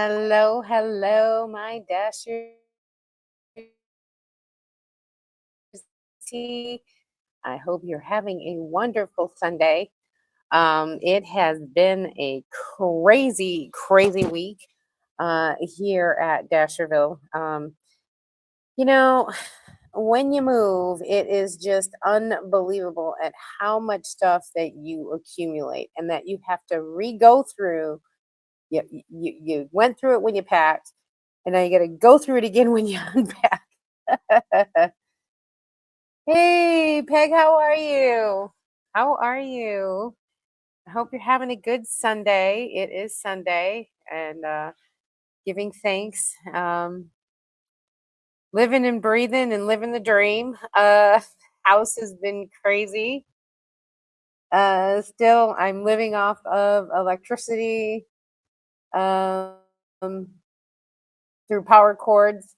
Hello, hello, my Dashers. I hope you're having a wonderful Sunday. It has been a crazy, crazy week here at Dasherville. You know, when you move, it is just unbelievable at how much stuff that you accumulate and that you have to re-go through. You went through it when you packed, and now you got to go through it again when you unpack. Hey, Peg, how are you? How are you? I hope you're having a good Sunday. It is Sunday and giving thanks. Living and breathing and living the dream. House has been crazy. Still, I'm living off of electricity um, through power cords.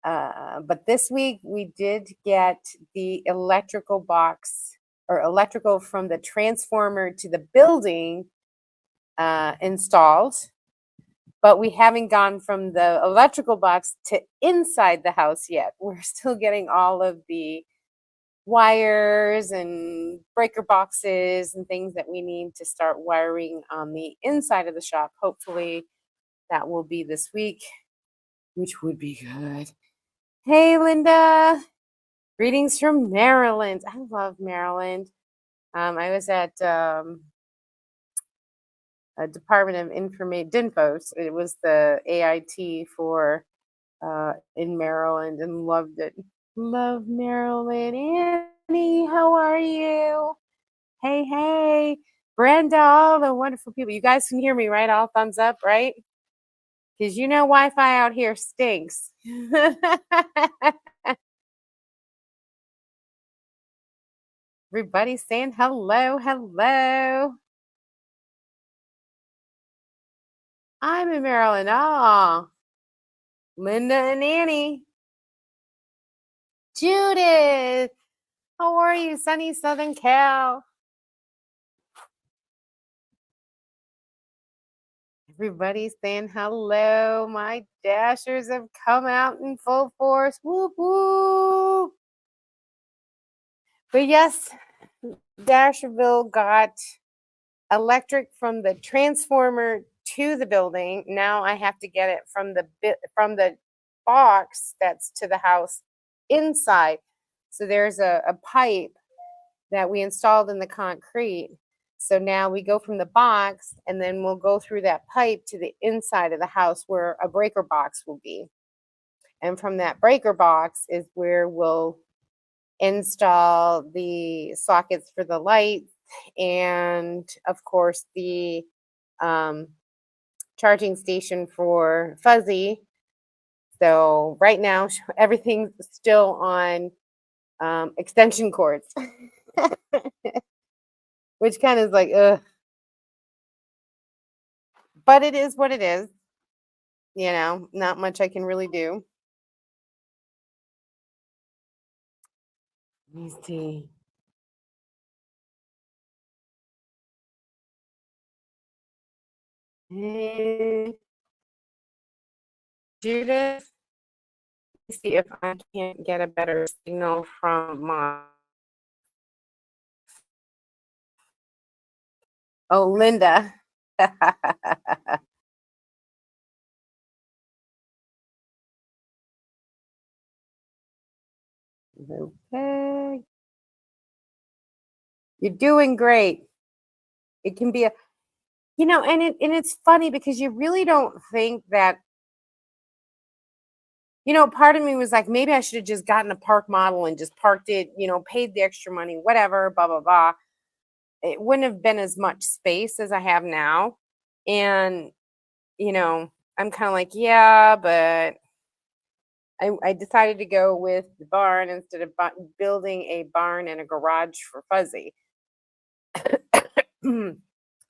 But this week we did get the electrical box or electrical from the transformer to the building installed. But we haven't gone from the electrical box to inside the house yet. We're still getting all of the wires and breaker boxes and things that we need to start wiring on the inside of the shop. Hopefully, that will be this week, which would be good. Hey, Linda. Greetings from Maryland. I love Maryland. I was at a Department of Information, DINFOS. It was the AIT for in Maryland and loved it. Love Maryland. Annie, how are you? Hey, hey. Brenda, all the wonderful people. You guys can hear me, right? All thumbs up, right? Because you know Wi Fi out here stinks. Everybody saying hello, hello. I'm in Maryland. Oh, Linda and Annie. Judith, how are you? Sunny Southern Cal. Everybody's saying hello. My dashers have come out in full force. Whoop, whoop. But yes, Dasherville got electric from the transformer to the building. Now I have to get it from the box that's to the house inside. So there's a pipe that we installed in the concrete. So now we go from the box and then we'll go through that pipe to the inside of the house where a breaker box will be. And from that breaker box is where we'll install the sockets for the lights and, of course, the um, charging station for Fuzzy. So right now, everything's still on extension cords, which kind of is like, ugh. But it is what it is. Not much I can really do. Let me see. Hey, Judith, let me see if I can't get a better signal from my. Oh, Linda. Okay. You're doing great. It can be and it's funny because you really don't think that, part of me was like, maybe I should have just gotten a park model and just parked it, paid the extra money, whatever, blah, blah, blah. It wouldn't have been as much space as I have now. And, I'm kind of like, yeah, but I decided to go with the barn instead of building a barn and a garage for Fuzzy.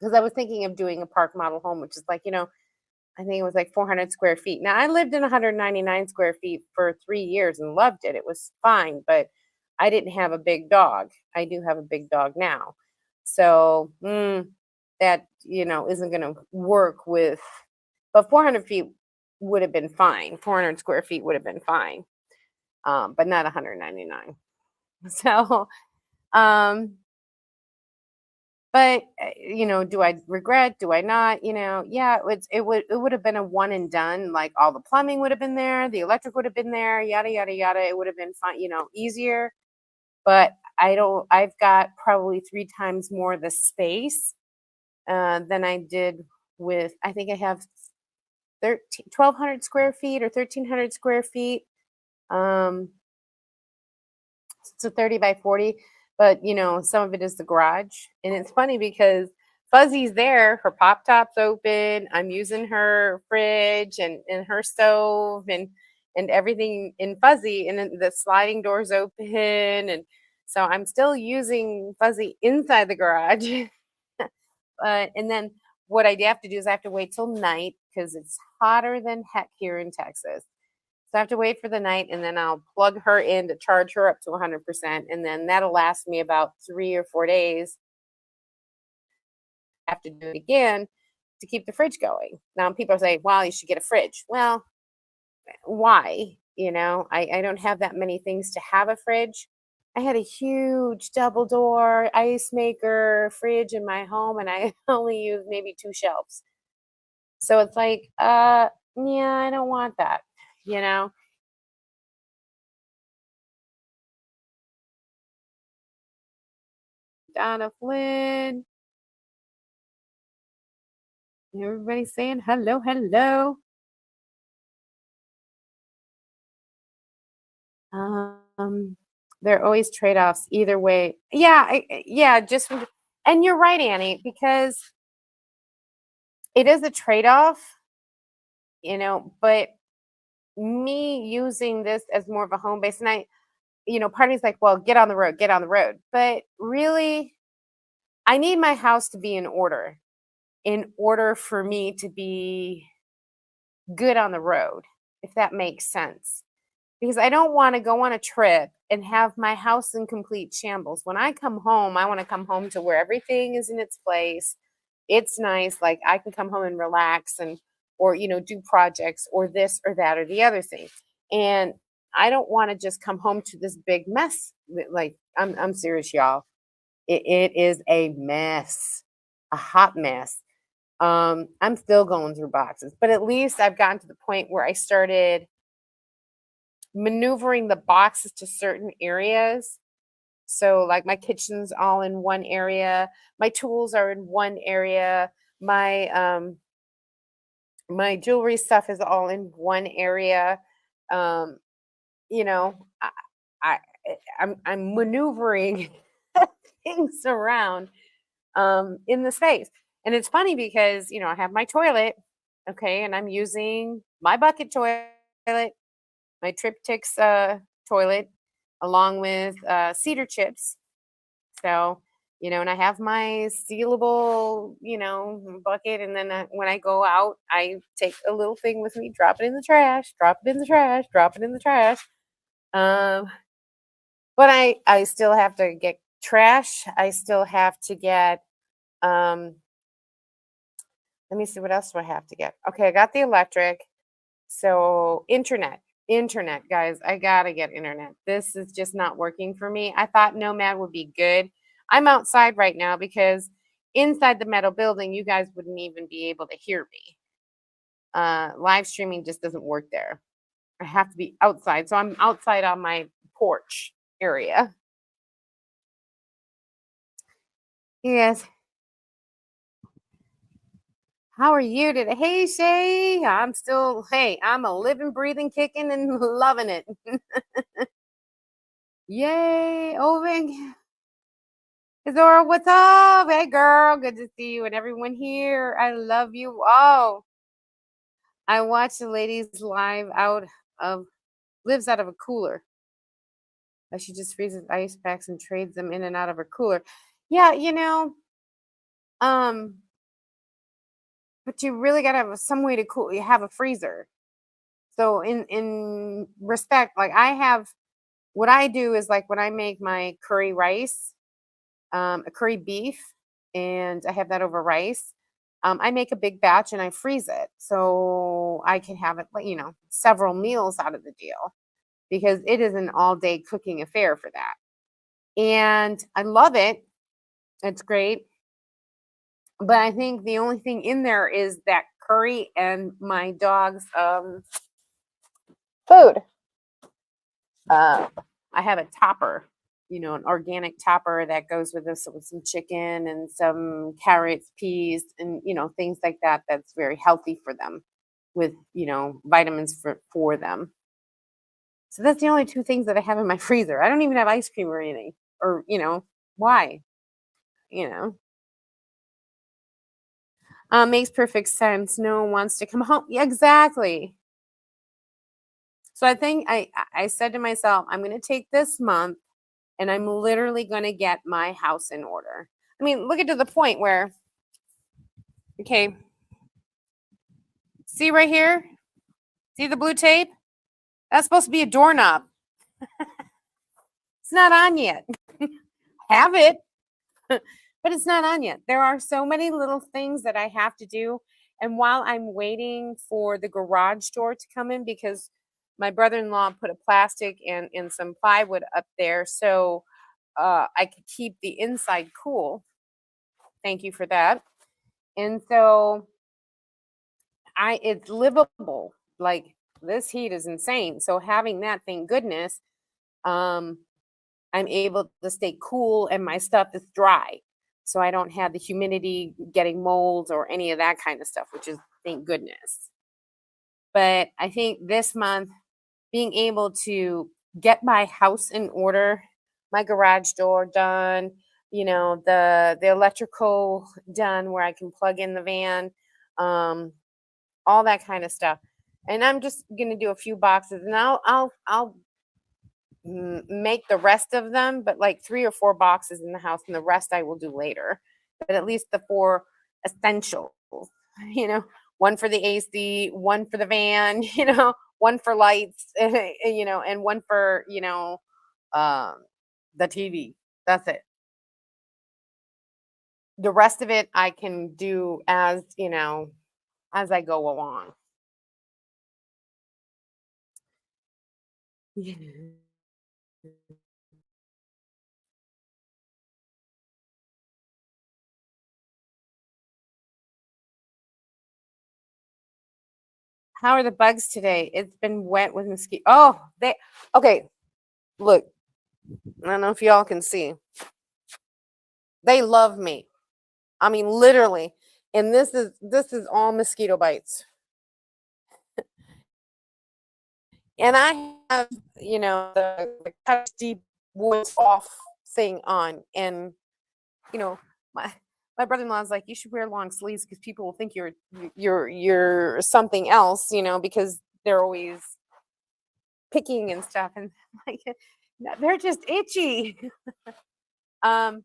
Because I was thinking of doing a park model home, which is like, I think it was like 400 square feet. Now, I lived in 199 square feet for 3 years and loved it. It was fine, but I didn't have a big dog. I do have a big dog now. So that, isn't going to work with but 400 feet would have been fine. 400 square feet would have been fine, but not 199. So, um, but do I regret? Do I not? Yeah, it would have been a one and done. Like all the plumbing would have been there, the electric would have been there, yada yada yada. It would have been fine, easier. But I don't. I've got probably three times more the space than I did with. I think I have 1,200 square feet or 1,300 square feet. Um, it's a 30 by 40, but some of it is the garage. And it's funny because Fuzzy's there, her pop top's open. I'm using her fridge and her stove and everything in Fuzzy, and then the sliding doors open. And so I'm still using Fuzzy inside the garage. And then what I have to do is I have to wait till night because it's hotter than heck here in Texas. So I have to wait for the night, and then I'll plug her in to charge her up to 100%, and then that'll last me about 3 or 4 days. I have to do it again to keep the fridge going. Now people say, "Well, you should get a fridge." Well, why? I don't have that many things to have a fridge. I had a huge double door ice maker fridge in my home, and I only use maybe two shelves. So it's like, yeah, I don't want that. You know, Donna Flynn. Everybody saying hello, hello. Um, there are always trade-offs either way. Yeah, yeah, and you're right, Annie, because it is a trade-off, but me using this as more of a home base, and part of me's like, well, get on the road. But really, I need my house to be in order for me to be good on the road, if that makes sense. Because I don't want to go on a trip and have my house in complete shambles. When I come home, I want to come home to where everything is in its place. It's nice, like I can come home and relax and or do projects or this or that or the other thing. And I don't want to just come home to this big mess. Like I'm serious, y'all. It is a mess, a hot mess. I'm still going through boxes, but at least I've gotten to the point where I started maneuvering the boxes to certain areas. So like my kitchen's all in one area, my tools are in one area, my jewelry stuff is all in one area. Um, you know, I, I I'm maneuvering things around in the space. And it's funny because, I have my toilet, okay, and I'm using my bucket toilet, my Triptychs toilet, along with cedar chips. So, and I have my sealable, bucket. And then when I go out, I take a little thing with me, drop it in the trash, drop it in the trash, drop it in the trash. Um, but I still have to get trash. I still have to get, um, let me see, what else do I have to get? Okay, I got the electric. So, internet, guys, I gotta get internet. This is just not working for me. I thought Nomad would be good. I'm outside right now because inside the metal building, you guys wouldn't even be able to hear me. Live streaming just doesn't work there. I have to be outside. So I'm outside on my porch area. Yes. How are you today? Hey, Shay. I'm a living, breathing, kicking, and loving it. Yay. Oven. Zora, what's up? Hey, girl. Good to see you and everyone here. I love you. Oh, I watched the ladies live lives out of a cooler. She just freezes ice packs and trades them in and out of her cooler. Yeah, um, but you really gotta have some way to cool. You have a freezer. So in respect, like I have, what I do is like when I make my curry rice, a curry beef, and I have that over rice. I make a big batch and I freeze it so I can have it, like, several meals out of the deal because it is an all day cooking affair for that. And I love it. It's great. But I think the only thing in there is that curry and my dog's food. Uh, I have a topper, an organic topper that goes with this with some chicken and some carrots, peas, and things like that. That's very healthy for them, with vitamins for them. So that's the only two things that I have in my freezer. I don't even have ice cream or anything, or why? You know, makes perfect sense. No one wants to come home. Yeah, exactly. So I think I said to myself, I'm going to take this month and I'm literally going to get my house in order. I mean, look at to the point where, okay, see right here? See the blue tape? That's supposed to be a doorknob. It's not on yet. Have it, but it's not on yet. There are so many little things that I have to do. And while I'm waiting for the garage door to come in, because my brother in law put a plastic and some plywood up there so I could keep the inside cool. Thank you for that. And so it's livable. Like, this heat is insane. So having that, thank goodness, um, I'm able to stay cool and my stuff is dry. So I don't have the humidity getting molds or any of that kind of stuff, which is thank goodness. But I think this month, being able to get my house in order, my garage door done, the electrical done where I can plug in the van, um, all that kind of stuff. And I'm just gonna do a few boxes, and I'll make the rest of them, but like 3 or 4 boxes in the house, and the rest I will do later. But at least the four essentials, you know, one for the AC, one for the van, one for lights, and one for um, the TV. That's it. The rest of it I can do as I go along. How are the bugs today? It's been wet with mosquito. Oh, they okay. Look, I don't know if y'all can see. They love me. I mean, literally. And this is all mosquito bites. And I have, the touch deep voice off thing on, and you know, my my brother-in-law is like, you should wear long sleeves because people will think you're something else, because they're always picking and stuff, and like, no, they're just itchy. Um,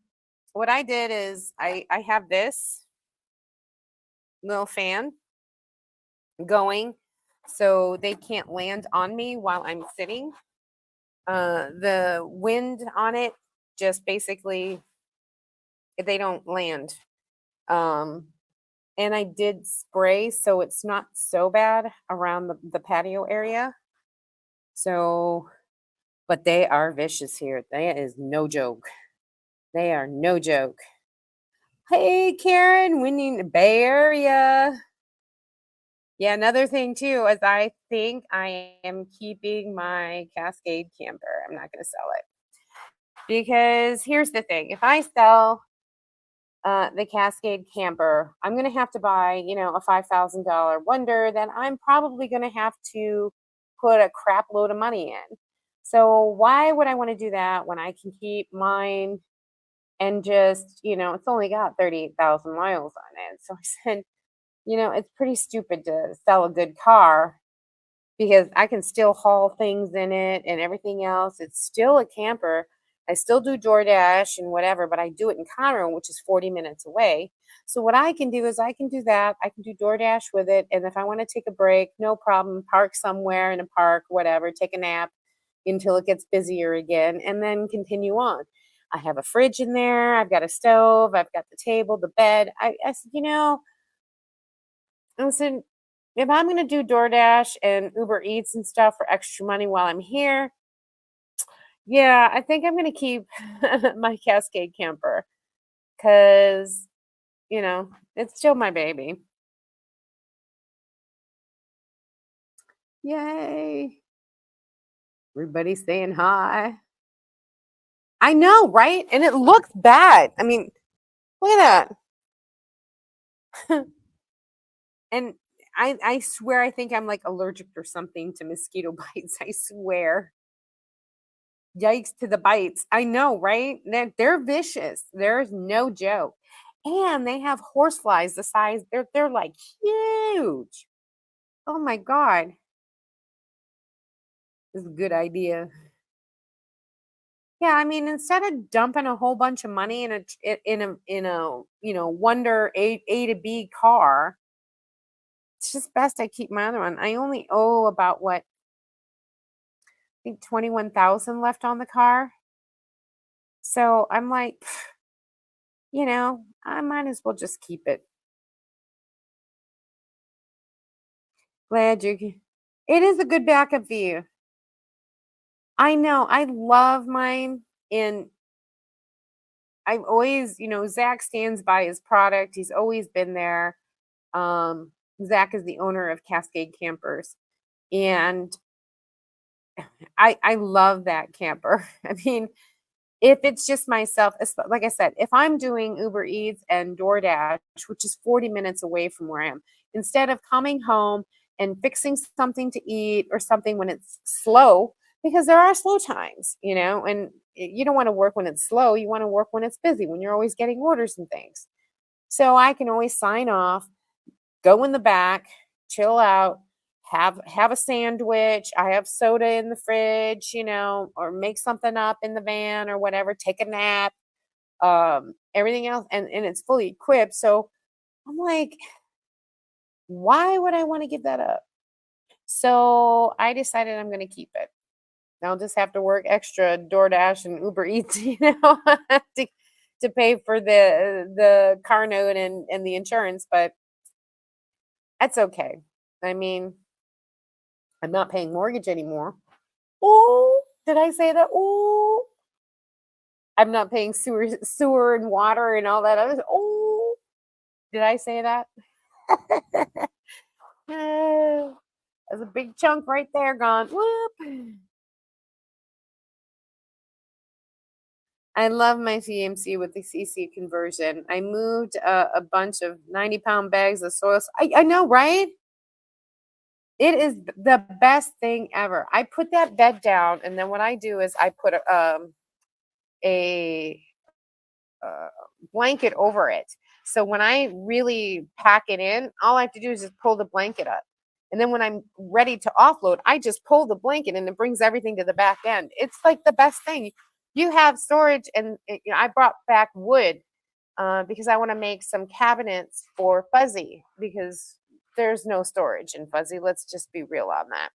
what I did is I have this little fan going so they can't land on me while I'm sitting. The wind on it just basically they don't land. Um, and I did spray so it's not so bad around the patio area. So, but they are vicious here. That is no joke. They are no joke. Hey, Karen, winning the Bay Area. Yeah, another thing too is I think I am keeping my Cascade camper. I'm not going to sell it because here's the thing: if I sell the Cascade camper, I'm going to have to buy, a $5,000 Wonder. Then I'm probably going to have to put a crap load of money in. So why would I want to do that when I can keep mine and just, it's only got 38,000 miles on it. So I said, it's pretty stupid to sell a good car because I can still haul things in it and everything else. It's still a camper. I still do DoorDash and whatever, but I do it in Conroe, which is 40 minutes away. So what I can do is I can do that. I can do DoorDash with it. And if I want to take a break, no problem, park somewhere in a park, whatever, take a nap until it gets busier again, and then continue on. I have a fridge in there. I've got a stove. I've got the table, the bed. I said, And so if I'm gonna do DoorDash and Uber Eats and stuff for extra money while I'm here, yeah, I think I'm gonna keep my Cascade camper because it's still my baby. Yay! Everybody's saying hi. I know, right? And it looks bad. I mean, look at that. And I swear I think I'm like allergic or something to mosquito bites. I swear. Yikes to the bites. I know, right? They're vicious. There's no joke. And they have horseflies the size they're like huge. Oh my god. This is a good idea. Yeah, I mean, instead of dumping a whole bunch of money in a Wonder A to B car, it's just best I keep my other one. I only owe about what, I think 21,000 left on the car. So I'm like, I might as well just keep it. Glad it is a good backup view. I know. I love mine. And I've always, Zach stands by his product. He's always been there. Um, Zach is the owner of Cascade Campers. And I love that camper. I mean, if it's just myself, like I said, if I'm doing Uber Eats and DoorDash, which is 40 minutes away from where I am, instead of coming home and fixing something to eat or something when it's slow, because there are slow times, and you don't want to work when it's slow. You want to work when it's busy, when you're always getting orders and things. So I can always sign off, go in the back, chill out, have a sandwich. I have soda in the fridge, or make something up in the van or whatever, take a nap, everything else, and it's fully equipped. So I'm like, why would I want to give that up? So I decided I'm gonna keep it. I'll just have to work extra DoorDash and Uber Eats, to pay for the car note and the insurance, but that's okay. I mean, I'm not paying mortgage anymore. Oh, did I say that? Oh, I'm not paying sewer and water and all that other. Oh, did I say that? There's a big chunk right there gone. Whoop. I love my CMC with the CC conversion. I moved a bunch of 90-pound bags of soil. I know, right? It is the best thing ever. I put that bed down, and then what I do is I put a uh, blanket over it. So when I really pack it in, all I have to do is just pull the blanket up. And then when I'm ready to offload, I just pull the blanket and it brings everything to the back end. It's like the best thing. You have storage, and I brought back wood because I want to make some cabinets for Fuzzy because there's no storage in Fuzzy. Let's just be real on that.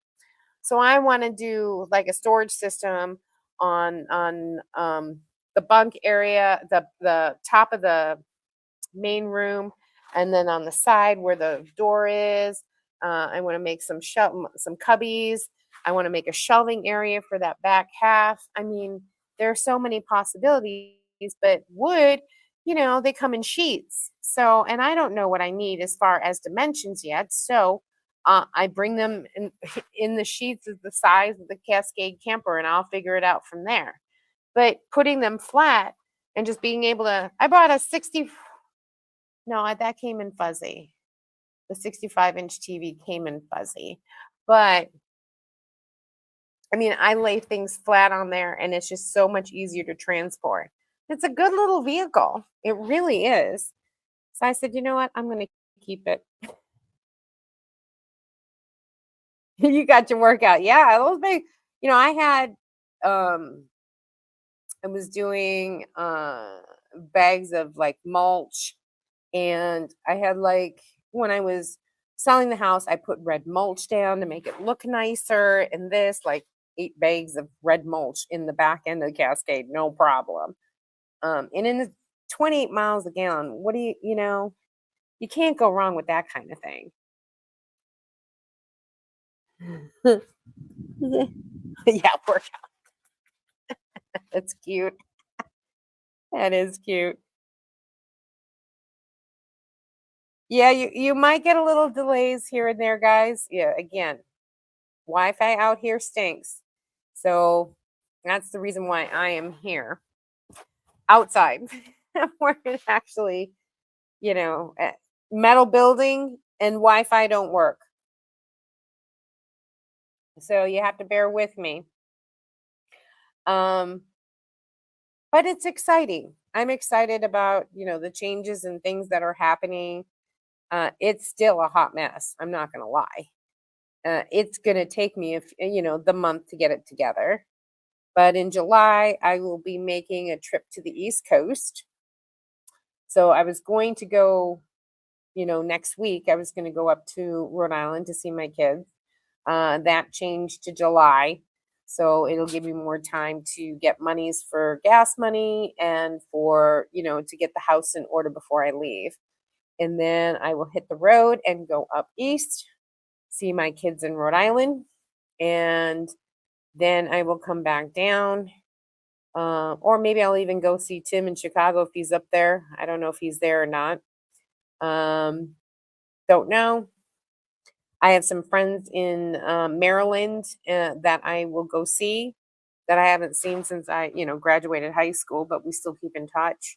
So I want to do like a storage system on the bunk area, the top of the main room, and then on the side where the door is. I want to make some cubbies. I want to make a shelving area for that back half. I mean, there are so many possibilities, but wood, they come in sheets. So, and I don't know what I need as far as dimensions yet. So, I bring them in, in the sheets of the size of the Cascade camper, and I'll figure it out from there. But putting them flat and just being able to, I bought a 60, no, that came in Fuzzy. The 65-inch TV came in Fuzzy. But I mean, I lay things flat on there and it's just so much easier to transport. It's a good little vehicle. It really is. So I said, you know what? I'm going to keep it. You got your workout. Yeah, those big, I had I was doing bags of like mulch, and I had like, when I was selling the house, I put red mulch down to make it look nicer, and this like 8 bags of red mulch in the back end of the Cascade, no problem. And in the 28 miles a gallon, what do you can't go wrong with that kind of thing. Yeah, work. That's cute. That is cute. Yeah, you might get a little delays here and there, guys. Yeah, again, Wi-Fi out here stinks. So that's the reason why I am here outside where it actually, metal building and Wi-Fi don't work. So you have to bear with me. Um, but it's exciting. I'm excited about, the changes and things that are happening. It's still a hot mess. I'm not going to lie. It's going to take me, if the month to get it together. But in July, I will be making a trip to the East Coast. So I was going to go, next week. I was going to go up to Rhode Island to see my kids. That changed to July. So it'll give me more time to get monies for gas money and for, to get the house in order before I leave. And then I will hit the road and go up east, see my kids in Rhode Island, and then I will come back down. Or maybe I'll even go see Tim in Chicago if he's up there. I don't know if he's there or not. Um, don't know. I have some friends in Maryland that I will go see that I haven't seen since I, graduated high school, but we still keep in touch.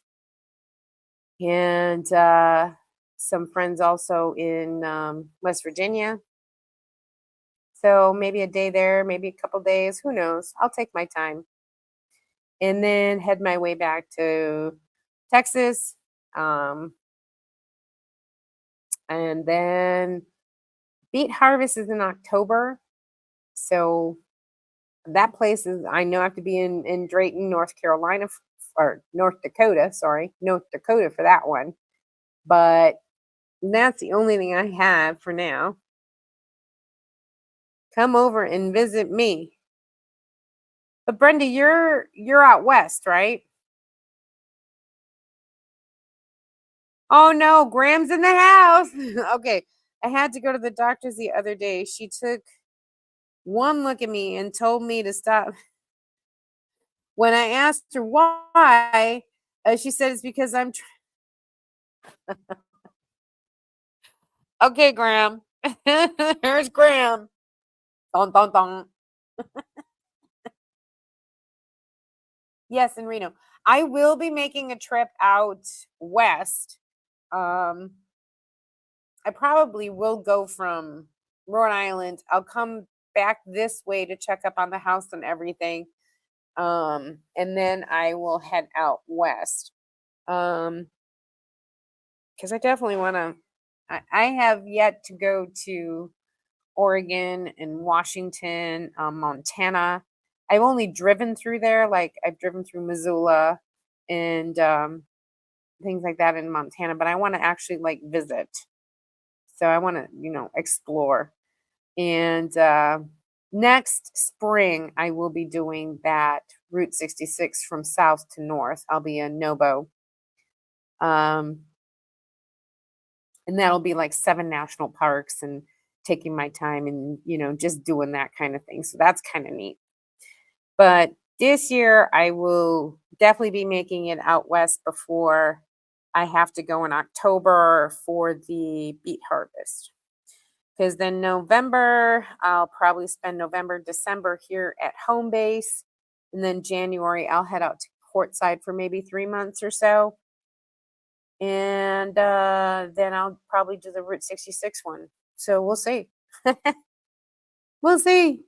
And some friends also in West Virginia. So maybe a day there, maybe a couple days. Who knows? I'll take my time and then head my way back to Texas. Um, and then beet harvest is in October. So that place is, I know I have to be in Drayton, North Carolina, or North Dakota, sorry, North Dakota for that one. But that's the only thing I have for now. Come over and visit me. But Brenda, you're out west, right? Oh no, Graham's in the house. Okay. I had to go to the doctor's the other day. She took one look at me and told me to stop. When I asked her why, she said it's because okay, Graham. Here's Graham. Dun, dun, dun. Yes, in Reno. I will be making a trip out west. Um, I probably will go from Rhode Island. I'll come back this way to check up on the house and everything. And then I will head out west. Because I definitely want to. I have yet to go to Oregon and Washington, Montana. I've only driven through there, like I've driven through Missoula and things like that in Montana, but I want to actually like visit. So I want to, explore. And next spring, I will be doing that Route 66 from south to north. I'll be in Nobo. Um, and that'll be like 7 national parks and taking my time and, just doing that kind of thing. So that's kind of neat. But this year, I will definitely be making it out west before I have to go in October for the beet harvest. Because then November, I'll probably spend November, December here at home base. And then January, I'll head out to Portside for maybe 3 months or so. And then I'll probably do the Route 66 one. So we'll see. We'll see.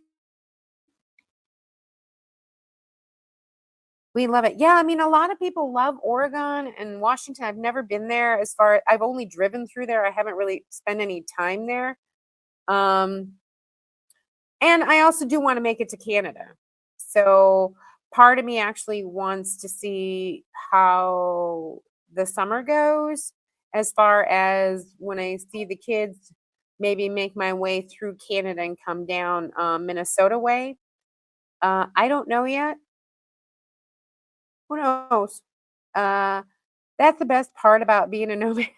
We love it. Yeah, I mean, a lot of people love Oregon and Washington. I've never been there I've only driven through there. I haven't really spent any time there. Um, and I also do want to make it to Canada. So part of me actually wants to see how the summer goes as far as when I see the kids, maybe make my way through Canada and come down Minnesota way. I don't know yet. Who knows? Uh, that's the best part about being a nomad.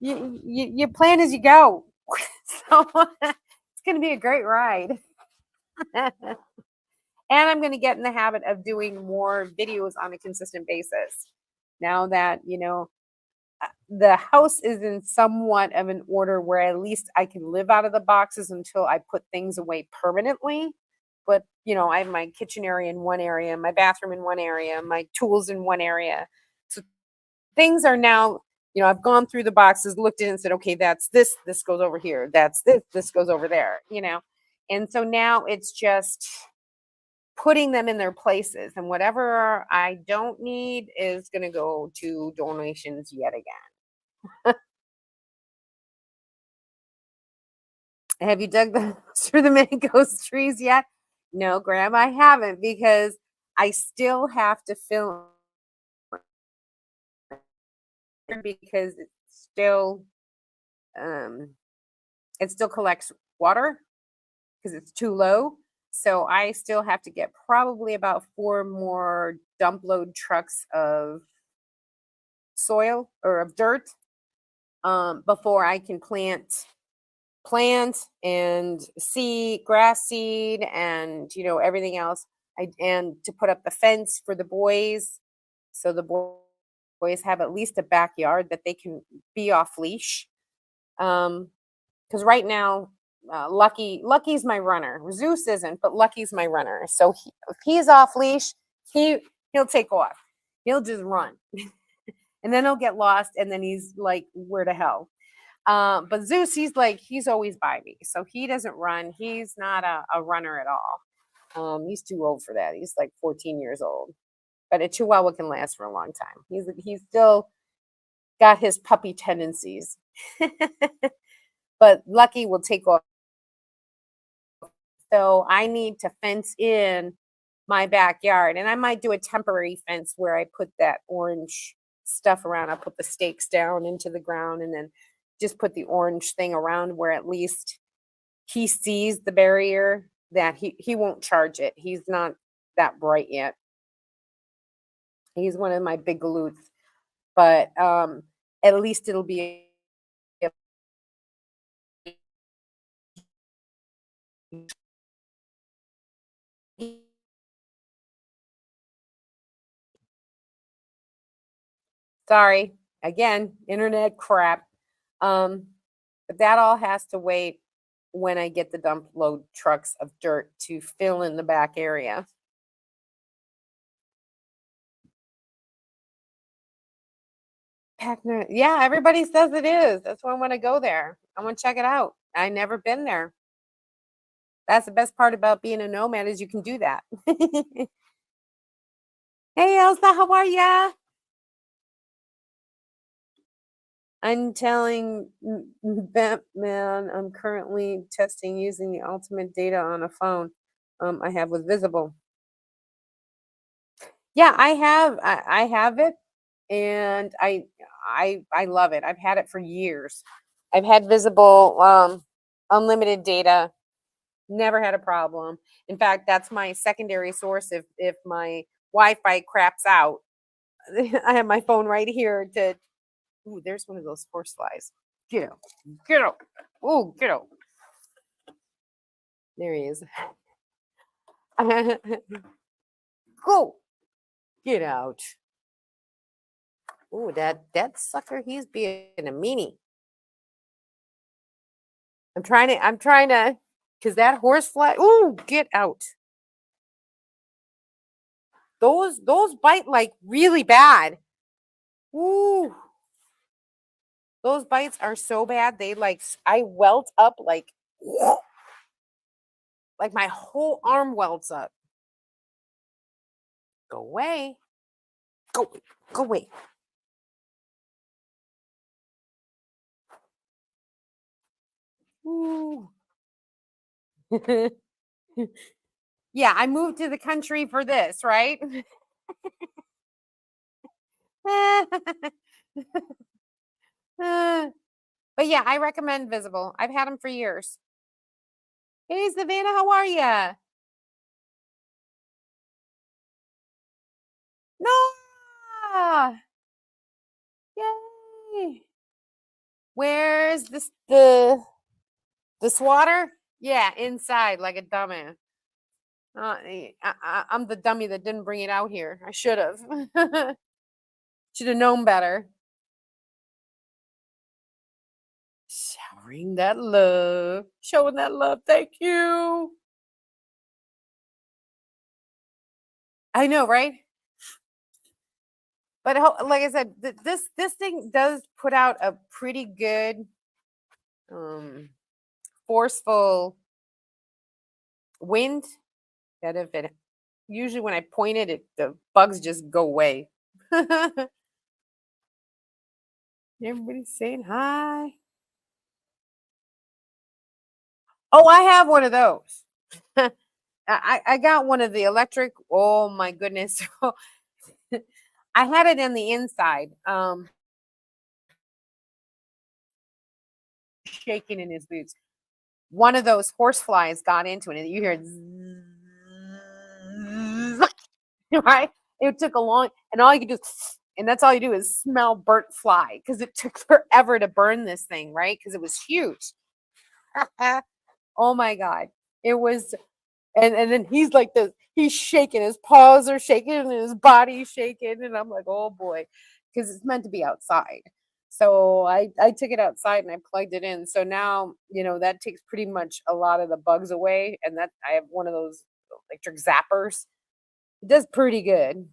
you plan as you go. So It's going to be a great ride. And I'm going to get in the habit of doing more videos on a consistent basis. Now that, the house is in somewhat of an order where at least I can live out of the boxes until I put things away permanently. But, I have my kitchen area in one area, my bathroom in one area, my tools in one area. So things are now, I've gone through the boxes, looked at it and said, okay, that's this goes over here. That's this goes over there. And so now it's just putting them in their places. And whatever I don't need is going to go to donations yet again. Have you dug the through the mangoes trees yet? No, Graham, I haven't because I still have to fill because still um it still collects water because it's too low. So I still have to get probably about four more dump load trucks of soil or of dirt before I can plant and seed, grass seed, and everything else. And to put up the fence for the boys, so the boys have at least a backyard that they can be off leash. Because right now, Lucky's my runner. Zeus isn't, but Lucky's my runner. So if he's off leash, he'll take off. He'll just run, and then he'll get lost, and then he's like, "Where to hell?" But Zeus, he's always by me. So he doesn't run. He's not a runner at all. He's too old for that. He's like 14 years old. But a chihuahua can last for a long time. He's still got his puppy tendencies. But Lucky will take off. So I need to fence in my backyard. And I might do a temporary fence where I put that orange stuff around. I'll put the stakes down into the ground and then just put the orange thing around where at least he sees the barrier that he won't charge it. He's not that bright yet. He's one of my big galoots. But at least it'll be sorry, again, internet crap. But that all has to wait when I get the dump load trucks of dirt to fill in the back area. Yeah, everybody says it is. That's why I want to go there. I want to check it out. I never been there. That's the best part about being a nomad is you can do that. Hey Elsa, how are ya? I'm telling Batman I'm currently testing using the ultimate data on a phone I have with Visible. Yeah, I have it and I love it. I've had it for years. I've had Visible unlimited data, never had a problem. In fact, that's my secondary source if my Wi-Fi craps out. I have my phone right here to ooh, there's one of those horse flies. Get out. Get out. Oh, get out. There he is. Go. Get out. Oh, that sucker, he's being a meanie. I'm trying to, because that horse fly. Ooh, get out. Those bite like really bad. Ooh. Those bites are so bad. I welt up like my whole arm welts up. Go away. Go, go away. Ooh. Yeah, I moved to the country for this, right? But yeah, I recommend Visible. I've had them for years. Hey, Savannah, how are ya? No! Yay! Where's the swatter? Yeah, inside like a dumbass. I'm the dummy that didn't bring it out here. I should have. Should have known better. Showering that love. Showing that love. Thank you. I know, right? But like I said, this thing does put out a pretty good, um, forceful wind. That if it usually when I point it, the bugs just go away. Everybody's saying hi. Oh, I have one of those. I got one of the electric. Oh my goodness. I had it in the inside, shaking in his boots. One of those horse flies got into it, and you hear zzz, right? It took a long, and all you could do, and that's all you do is smell burnt fly because it took forever to burn this thing, right? Because it was huge. Oh my god, it was, and then he's like this, he's shaking, his paws are shaking, and his body's shaking, and I'm like, oh boy, because it's meant to be outside. So I took it outside and I plugged it in. So now that takes pretty much a lot of the bugs away, and that I have one of those electric zappers. It does pretty good.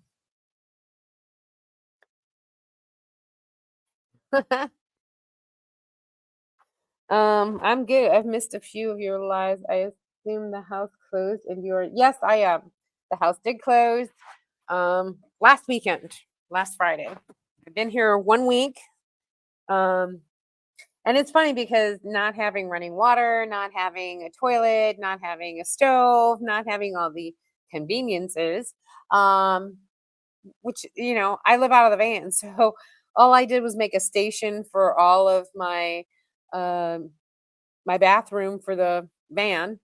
I'm good. I've missed a few of your lives. I assume the house closed and you're yes, I am. The house did close last weekend, last Friday. I've been here 1 week. Um and it's funny because not having running water, not having a toilet, not having a stove, not having all the conveniences, um, which I live out of the van. So all I did was make a station for all of um my bathroom for the van.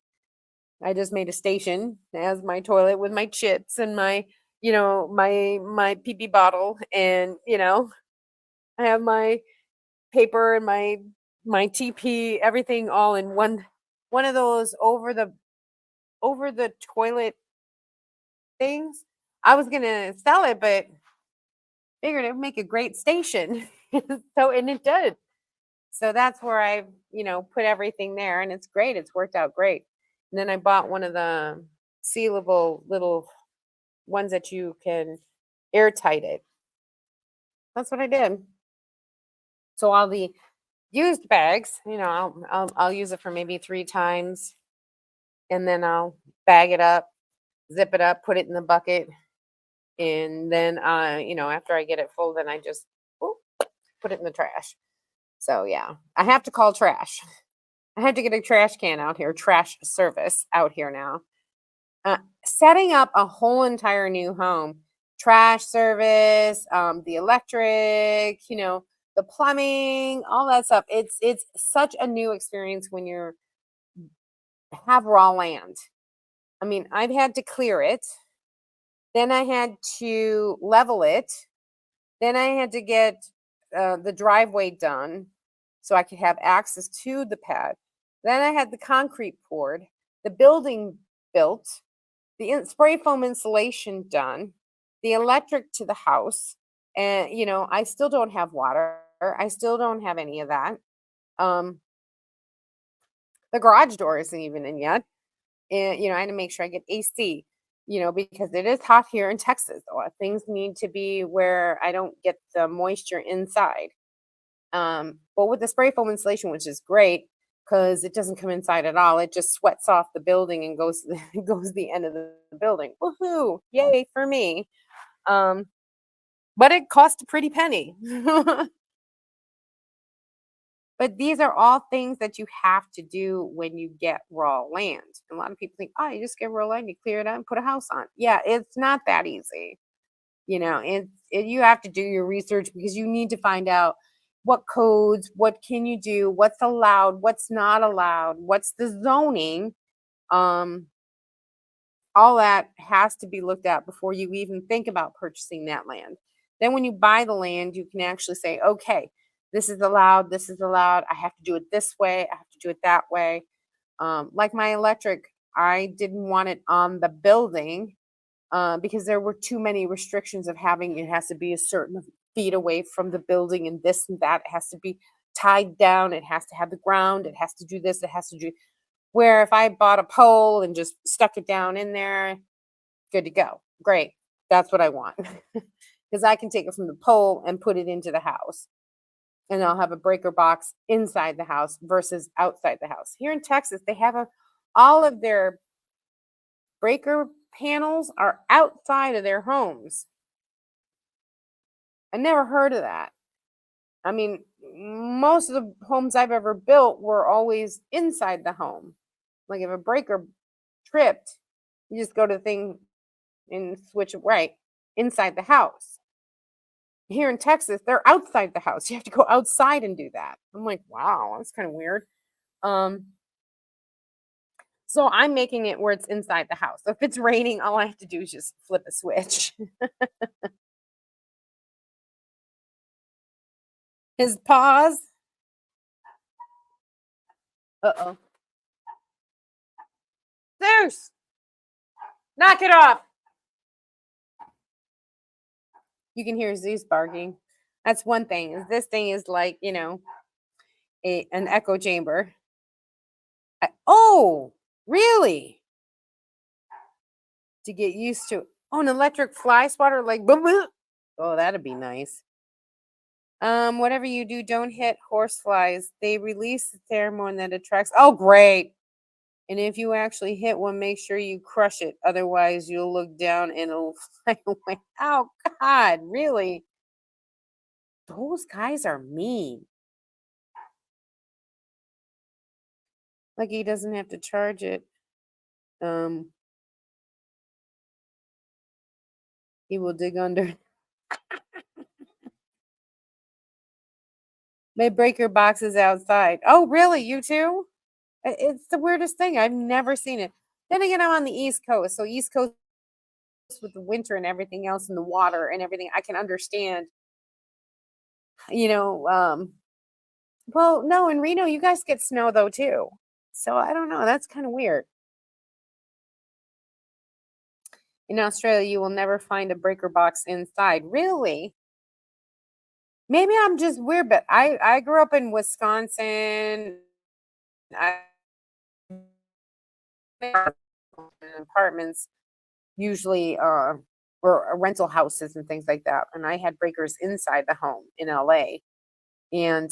I just made a station as my toilet with my chits and my pee pee bottle, and I have my paper and my TP, everything all in one of those over the toilet things. I was gonna sell it, but figured it would make a great station. So and it did. So that's where I, put everything there, and it's great. It's worked out great. And then I bought one of the sealable little ones that you can airtight it. That's what I did. So all the used bags, I'll use it for maybe 3 times, and then I'll bag it up, zip it up, put it in the bucket, and then after I get it full, then I just whoop, put it in the trash. So yeah, I have to call trash. I had to get a trash can out here, trash service out here now. Setting up a whole entire new home, trash service, the electric, the plumbing, all that stuff. It's such a new experience when you have raw land. I mean, I've had to clear it, then I had to level it, then I had to get the driveway done so I could have access to the pad. Then I had the concrete poured, the building built, the spray foam insulation done, the electric to the house, and I still don't have water. I still don't have any of that. Um, the garage door isn't even in yet. And I had to make sure I get AC. Because it is hot here in Texas. Things need to be where I don't get the moisture inside. But with the spray foam insulation, which is great because it doesn't come inside at all. It just sweats off the building and goes to goes to the end of the building. Woohoo! Yay for me. Um, but it cost a pretty penny. But these are all things that you have to do when you get raw land. A lot of people think, oh, you just get raw land, you clear it out and put a house on. Yeah, it's not that easy. You have to do your research because you need to find out what codes, what can you do, what's allowed, what's not allowed, what's the zoning. Um, all that has to be looked at before you even think about purchasing that land. Then when you buy the land, you can actually say, okay, this is allowed, I have to do it this way, I have to do it that way. Like my electric, I didn't want it on the building because there were too many restrictions of having it has to be a certain feet away from the building and this and that. It has to be tied down. It has to have the ground. It has to do this. It has to do where if I bought a pole and just stuck it down in there, good to go. Great. That's what I want. Because I can take it from the pole and put it into the house. And I'll have a breaker box inside the house versus outside the house. Here in Texas, they have all of their breaker panels are outside of their homes. I never heard of that. I mean, most of the homes I've ever built were always inside the home. Like if a breaker tripped, you just go to the thing and switch it right inside the house. Here in Texas, they're outside the house. You have to go outside and do that. I'm like, wow, that's kind of weird. Um, so I'm making it where it's inside the house. So if it's raining, all I have to do is just flip a switch. His paws. Uh-oh. Zeus, knock it off. You can hear Zeus barking. That's one thing. Is this thing is like, an echo chamber. Oh, really? To get used to. Oh, an electric fly swatter, like boom, boom. Oh, that'd be nice. Whatever you do, don't hit horse flies. They release a pheromone that attracts. Oh, great. And if you actually hit one, make sure you crush it. Otherwise, you'll look down and it'll fly away. Oh, God, really? Those guys are mean. Like he doesn't have to charge it. Um, he will dig under. They break your boxes outside. Oh, really? You too? It's the weirdest thing. I've never seen it. Then again, I'm on the East Coast. So East Coast with the winter and everything else and the water and everything, I can understand, you know, well, no, in Reno, you guys get snow though too. So I don't know. That's kind of weird. In Australia, you will never find a breaker box inside. Really? Maybe I'm just weird, but I grew up in Wisconsin. I apartments usually or rental houses and things like that, and I had breakers inside the home in LA. And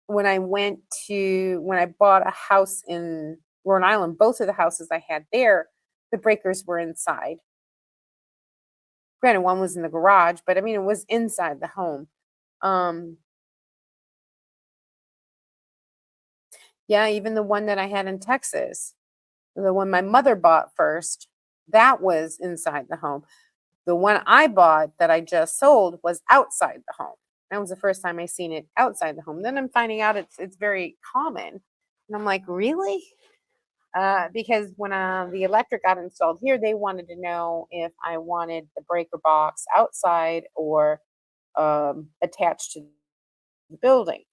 when I bought a house in Rhode Island, both of the houses I had there, the breakers were inside. Granted, one was in the garage, but I mean it was inside the home. Um, yeah, even the one that I had in Texas, the one my mother bought first, that was inside the home. The one I bought that I just sold was outside the home. That was the first time I seen it outside the home. Then I'm finding out it's very common, and I'm like, really? Because when the electric got installed here, they wanted to know if I wanted the breaker box outside or attached to the building.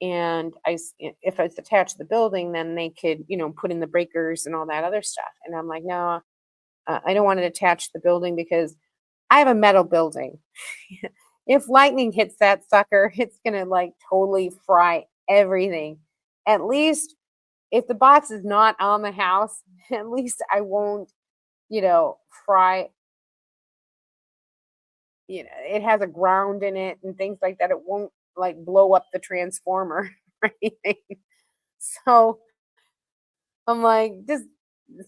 And if it's attached to the building, then they could, put in the breakers and all that other stuff. And I'm like, no, I don't want it attached to the building because I have a metal building. If lightning hits that sucker, it's gonna like totally fry everything. At least if the box is not on the house, at least I won't, fry, it has a ground in it and things like that. It won't like blow up the transformer or anything. So I'm like, just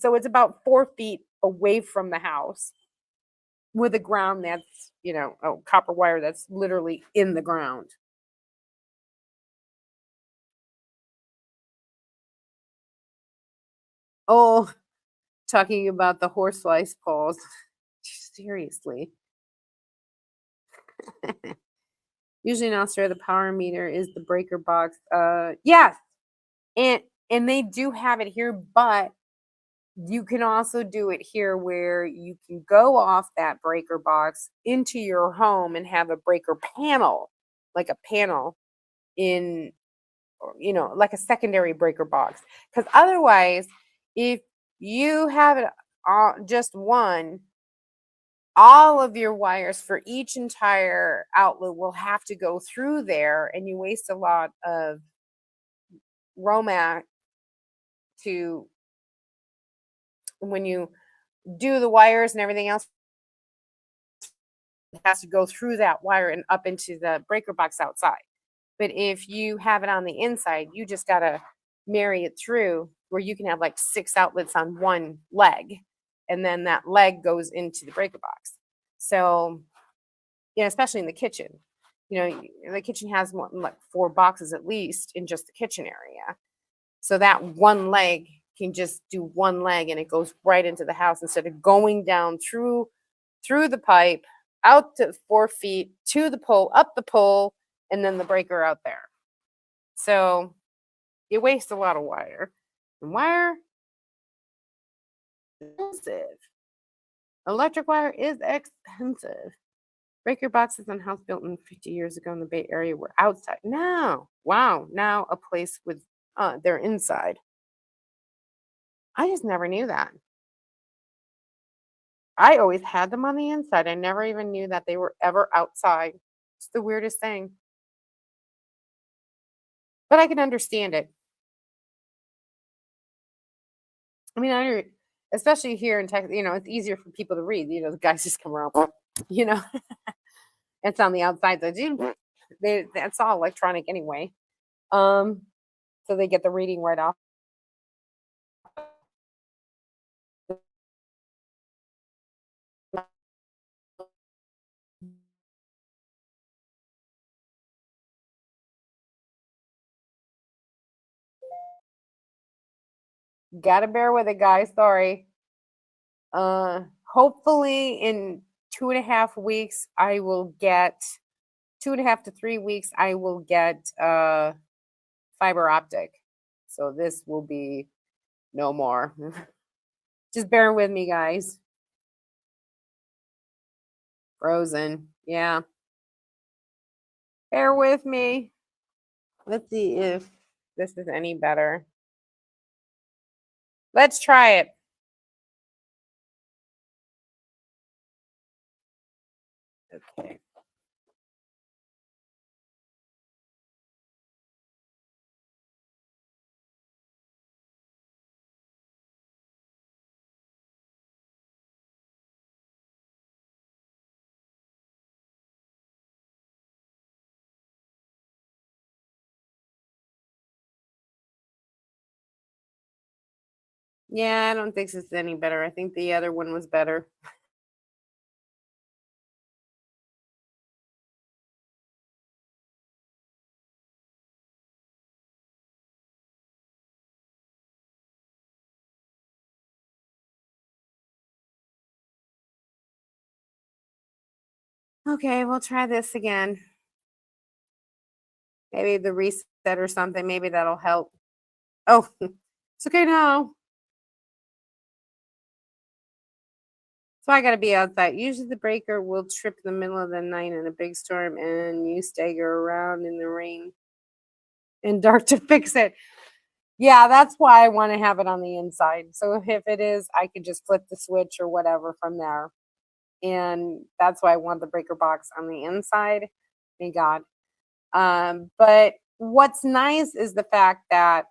so it's about 4 feet away from the house with a ground that's, copper wire that's literally in the ground. Oh, talking about the horsefly balls. Seriously. Usually in Australia, the power meter is the breaker box. Yes, and they do have it here, but you can also do it here where you can go off that breaker box into your home and have a breaker panel, like a panel in like a secondary breaker box. Because otherwise, if you have it just one, all of your wires for each entire outlet will have to go through there, and you waste a lot of Romac to when you do the wires and everything else. It has to go through that wire and up into the breaker box outside. But if you have it on the inside, you just got to marry it through where you can have like 6 outlets on one leg, and then that leg goes into the breaker box. So, especially in the kitchen, the kitchen has like 4 boxes at least in just the kitchen area. So that one leg can just do one leg and it goes right into the house instead of going down through the pipe out to 4 feet to the pole, up the pole, and then the breaker out there. So you waste a lot of wire. And wire is expensive. Electric wire is expensive. Breaker boxes on house built in 50 years ago in the Bay Area were outside. Now, wow, now a place with they're inside. I just never knew that. I always had them on the inside. I never even knew that they were ever outside. It's the weirdest thing. But I can understand it. I mean, especially here in Texas, it's easier for people to read. The guys just come around, you know, it's on the outside. So that's all electronic anyway. So they get the reading right off. Gotta bear with it, guys. Sorry. Hopefully in 2.5 weeks, I will get 2.5 to 3 weeks. I will get fiber optic. So this will be no more. Just bear with me, guys. Frozen. Yeah. Bear with me. Let's see if this is any better. Let's try it. Okay. Yeah, I don't think this is any better. I think the other one was better. Okay, we'll try this again. Maybe the reset or something. Maybe that'll help. Oh, it's okay now. So I gotta be outside. Usually the breaker will trip in the middle of the night in a big storm and you stagger around in the rain and dark to fix it. Yeah, that's why I want to have it on the inside. So if it is, I could just flip the switch or whatever from there. And that's why I want the breaker box on the inside. Thank God. But what's nice is the fact that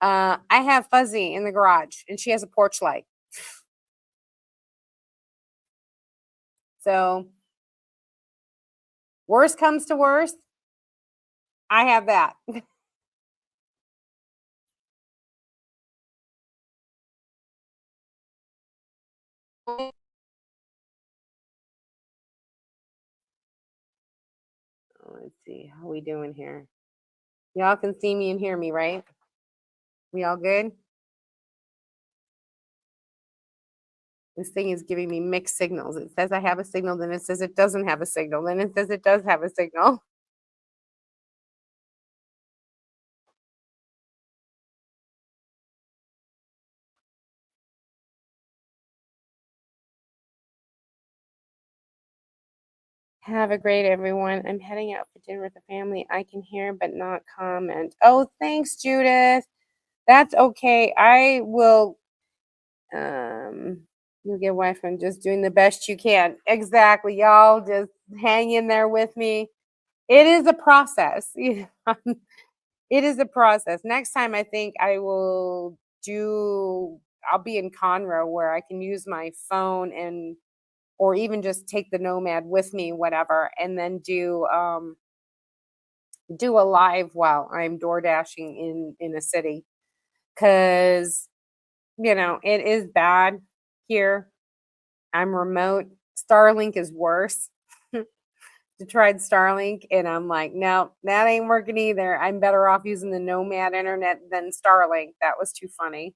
I have Fuzzy in the garage and she has a porch light. So worst comes to worst, I have that. Let's see, how we doing here? Y'all can see me and hear me, right? We all good? This thing is giving me mixed signals. It says I have a signal, then it says it doesn't have a signal, then it says it does have a signal. Have a great everyone. I'm heading out for dinner with the family. I can hear but not comment. Oh, thanks, Judith. That's okay. I will you'll get wife from just doing the best you can. Exactly. Y'all just hang in there with me. It is a process. It is a process. Next time I think I will do I'll be in Conroe where I can use my phone and or even just take the Nomad with me, whatever, and then do a live while I'm door dashing in a city. Cause, it is bad here. I'm remote. Starlink is worse. I tried Starlink and I'm like, no, that ain't working either. I'm better off using the Nomad internet than Starlink. That was too funny.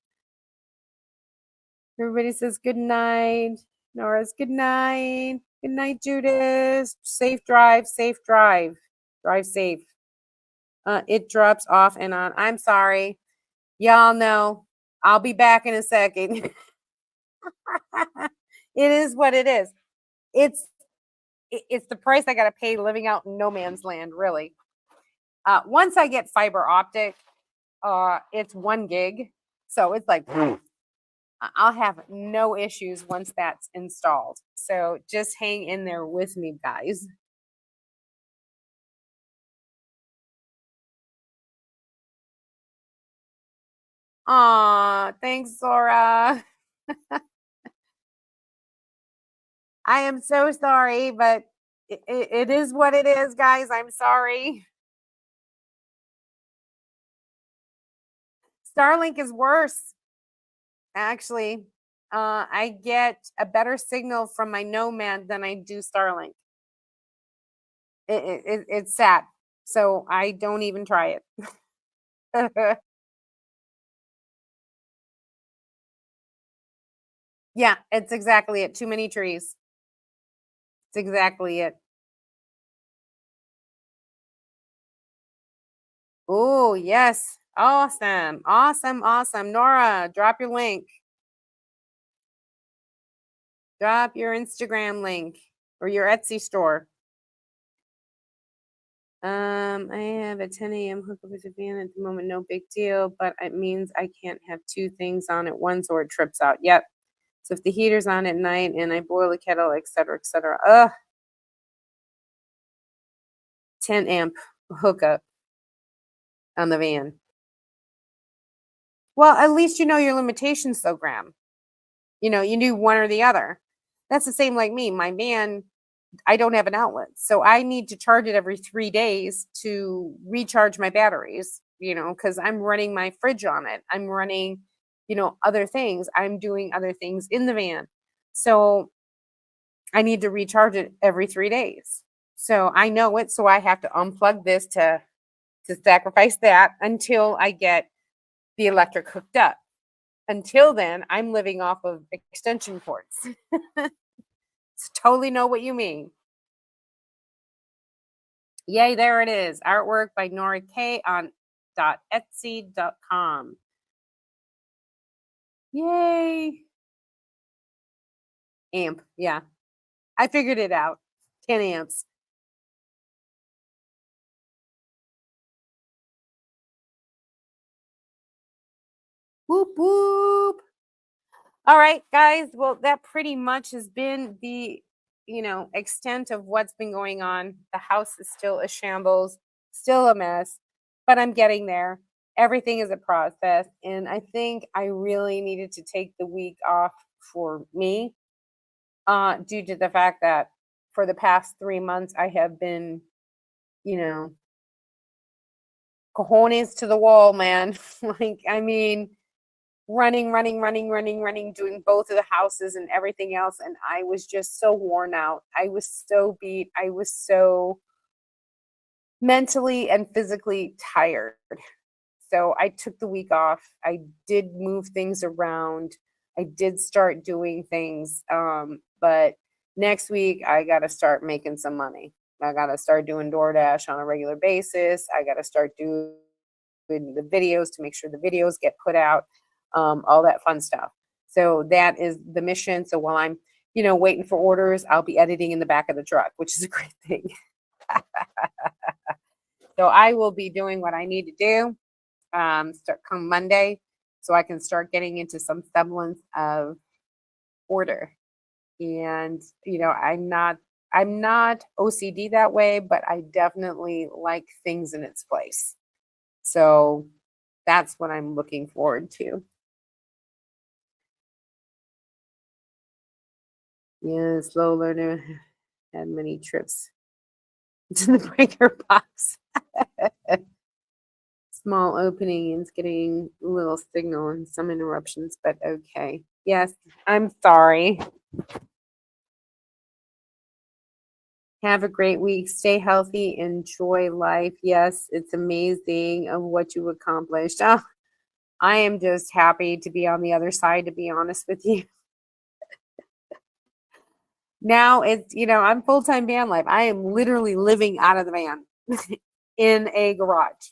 Everybody says good night. Nora's good night. Good night, Judith. Safe drive, safe drive. Drive safe. It drops off and on. I'm sorry. Y'all know. I'll be back in a second. It is what it is. It's it's the price I gotta pay living out in no man's land, really. Once I get fiber optic, it's 1 gig. So it's like I'll have no issues once that's installed. So just hang in there with me, guys. Aw, thanks, Zora. I am so sorry, but it is what it is, guys. I'm sorry. Starlink is worse, actually. I get a better signal from my Nomad than I do Starlink. It's sad. So I don't even try it. Yeah, it's exactly it. Too many trees. It's exactly it. Oh, yes. Awesome. Awesome. Awesome. Nora, drop your link. Drop your Instagram link or your Etsy store. I have a 10 a.m. hookup with a van at the moment. No big deal, but it means I can't have two things on at once or it trips out. Yep. So if the heater's on at night and I boil a kettle, etc., etc. 10 amp hookup on the van. Well, at least you know your limitations, though, Graham. You do one or the other. That's the same like me. My van, I don't have an outlet. So I need to charge it every 3 days to recharge my batteries, because I'm running my fridge on it. I'm running, other things. I'm doing other things in the van. So I need to recharge it every 3 days. So I know it. So I have to unplug this to sacrifice that until I get the electric hooked up. Until then, I'm living off of extension cords. Totally know what you mean. Yay, there it is. Artwork by Nora K on .etsy.com. Yay. Amp. Yeah. I figured it out. 10 amps. Whoop whoop. All right, guys. Well, that pretty much has been the, extent of what's been going on. The house is still a shambles, still a mess, but I'm getting there. Everything is a process. And I think I really needed to take the week off for me, due to the fact that for the past 3 months, I have been, you know, cojones to the wall, man. Like, I mean, running, running, running, running, running, doing both of the houses and everything else. And I was just so worn out. I was so beat. I was so mentally and physically tired. So I took the week off. I did move things around. I did start doing things. But next week, I got to start making some money. I got to start doing DoorDash on a regular basis. I got to start doing the videos to make sure the videos get put out, all that fun stuff. So that is the mission. So while I'm waiting for orders, I'll be editing in the back of the truck, which is a great thing. So I will be doing what I need to do, start come Monday, so I can start getting into some semblance of order. And I'm not OCD that way, but I definitely like things in its place. So that's what I'm looking forward to. Yeah, slow learner had many trips to the breaker box. Small opening and it's getting a little signal and some interruptions, but okay. Yes, I'm sorry. Have a great week. Stay healthy. Enjoy life. Yes, it's amazing of what you accomplished. Oh, I am just happy to be on the other side, to be honest with you. Now I'm full-time van life. I am literally living out of the van in a garage.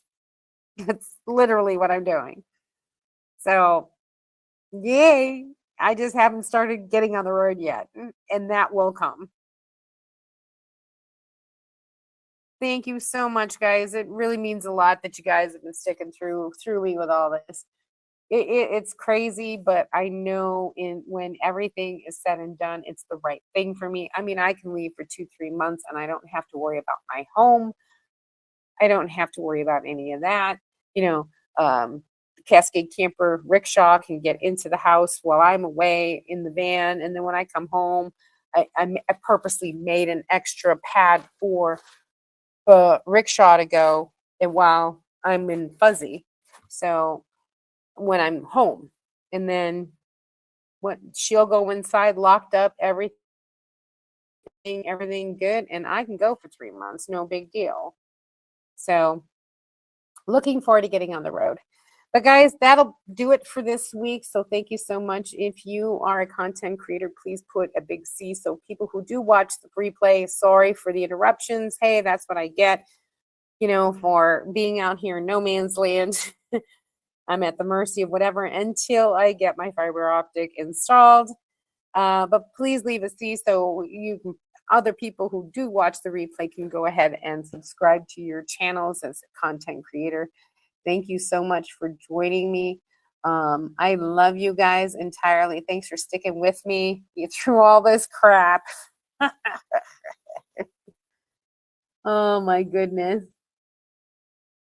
That's literally what I'm doing. So, yay. I just haven't started getting on the road yet, and that will come. Thank you so much, guys. It really means a lot that you guys have been sticking through me with all this. It's crazy, but I know in when everything is said and done, it's the right thing for me. I mean, I can leave for 2, 3 months and I don't have to worry about my home. I don't have to worry about any of that. You know, the Cascade Camper rickshaw can get into the house while I'm away in the van. And then when I come home, I purposely made an extra pad for the rickshaw to go and while I'm in Fuzzy. So when I'm home, and then what she'll go inside, locked up, everything good, and I can go for 3 months, no big deal. So looking forward to getting on the road. But guys, that'll do it for this week. So thank you so much. If you are a content creator, please put a big C. So people who do watch the replay, sorry for the interruptions. Hey, that's what I get, for being out here in no man's land. I'm at the mercy of whatever until I get my fiber optic installed. But please leave a C so other people who do watch the replay can go ahead and subscribe to your channels as a content creator. Thank you so much for joining me. I love you guys entirely. Thanks for sticking with me through all this crap. Oh my goodness.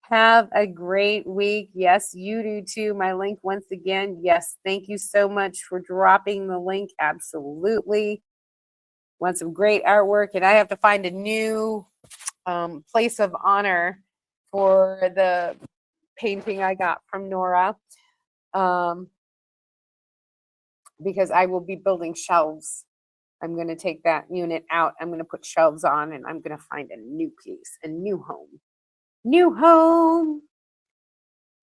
Have a great week. Yes, you do too. My link once again. Yes, thank you so much for dropping the link. Absolutely. Want some great artwork, and I have to find a new place of honor for the painting I got from Nora, because I will be building shelves. I'm going to take that unit out. I'm going to put shelves on, and I'm going to find a new place, a new home. New home.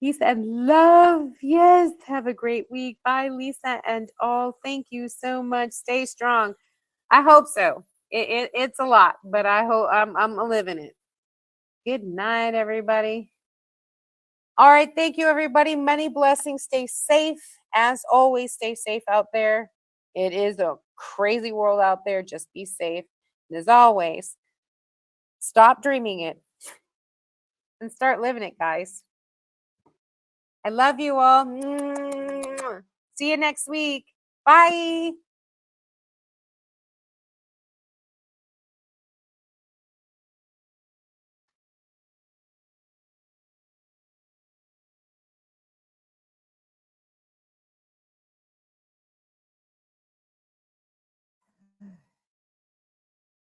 He said, love. Yes. Have a great week. Bye, Lisa and all. Thank you so much. Stay strong. I hope so. It's a lot, but I hope I'm living it. Good night, everybody. All right. Thank you, everybody. Many blessings. Stay safe. As always, stay safe out there. It is a crazy world out there. Just be safe. And as always, stop dreaming it and start living it, guys. I love you all. See you next week. Bye.